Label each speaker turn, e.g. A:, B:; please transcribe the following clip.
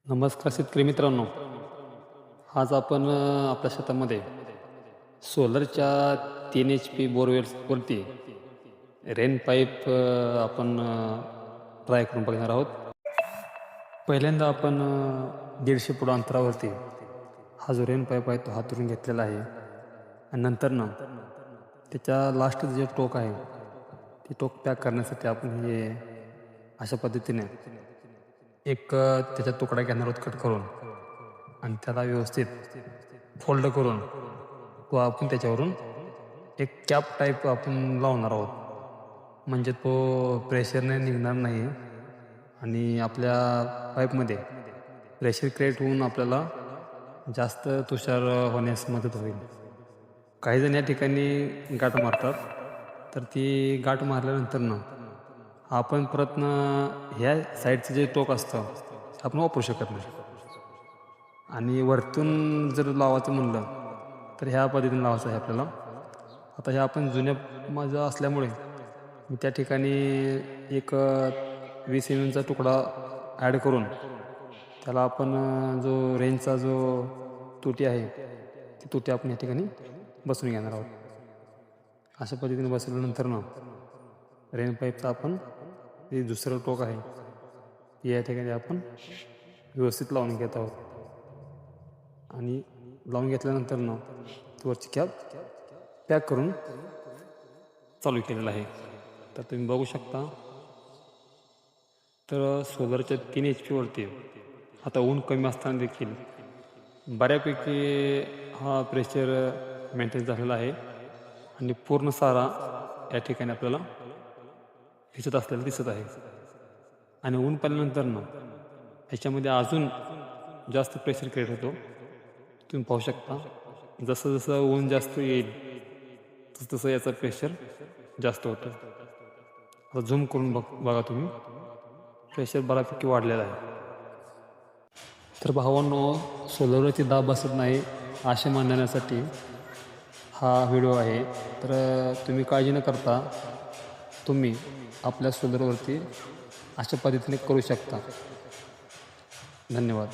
A: नमस्कार शेतकरी मित्रांनो. आज आपण आपल्या शेतामध्ये सोलरच्या 3 HP बोरवेल्सवरती रेन पाईप आपण ट्राय करून बघणार आहोत. पहिल्यांदा आपण 150 फूट अंतरावरती हा जो रेन पाईप आहे तो हातरून घेतलेला आहे आणि नंतर त्याच्या लास्ट जे टोक आहे ते टोक पॅक करण्यासाठी आपण हे अशा पद्धतीने एक त्याचा तुकडा घेणार आहोत कट करून आणि त्याला व्यवस्थित फोल्ड करून तो आपण त्याच्यावरून एक कॅप टाईप आपण लावणार आहोत. म्हणजे तो प्रेशरने निघणार नाही आणि आपल्या पाईपमध्ये प्रेशर क्रिएट होऊन आपल्याला जास्त तुषार होण्यास मदत होईल. काही जण या ठिकाणी गाठ मारतात, तर ती गाठ मारल्यानंतर आपण परत ह्या साईडचं जे टोक असतं ते आपण वापरू शकत नाही. आणि वरतून जर लावायचं म्हणलं तर ह्या पद्धतीने लावायचं आहे आपल्याला. आता हे आपण जुन्या माझं असल्यामुळे मी त्या ठिकाणी एक 20 mm चा तुकडा ॲड करून त्याला आपण जो रेंजचा जो तुटी आहे ती तुटी आपण या ठिकाणी बसवून घेणार आहोत. अशा पद्धतीने बसवल्यानंतर रेन पाईपचं आपण जे दुसरं टोक आहे या ठिकाणी आपण व्यवस्थित लावून घेत आहोत. आणि लावून घेतल्यानंतर वरची कॅप पॅक करून चालू केलेलं आहे. तर तुम्ही बघू शकता. तर सोलरच्या 3 HP वरती आता ऊन कमी असताना देखील बऱ्यापैकी हा प्रेशर मेंटेन झालेला आहे आणि पूर्ण सारा या ठिकाणी आपल्याला दिसत असलेला दिसत आहे. आणि ऊन पडल्यानंतर ह्याच्यामध्ये अजून जास्त प्रेशर क्रिएट होतो. तुम्ही पाहू शकता. जसं जसं ऊन जास्त येईल तसं तसं याचं प्रेशर जास्त होतं. आता झूम करून बघा तुम्ही, प्रेशर बऱ्यापैकी वाढलेलं आहे. तर भावांनो, सोलरवरती दाब बसत नाही असे मांडण्यासाठी हा व्हिडिओ आहे. तर तुम्ही काळजी न करता तुम्ही आपल्या सोलरवरती अशा पद्धतीने करू शकता. धन्यवाद.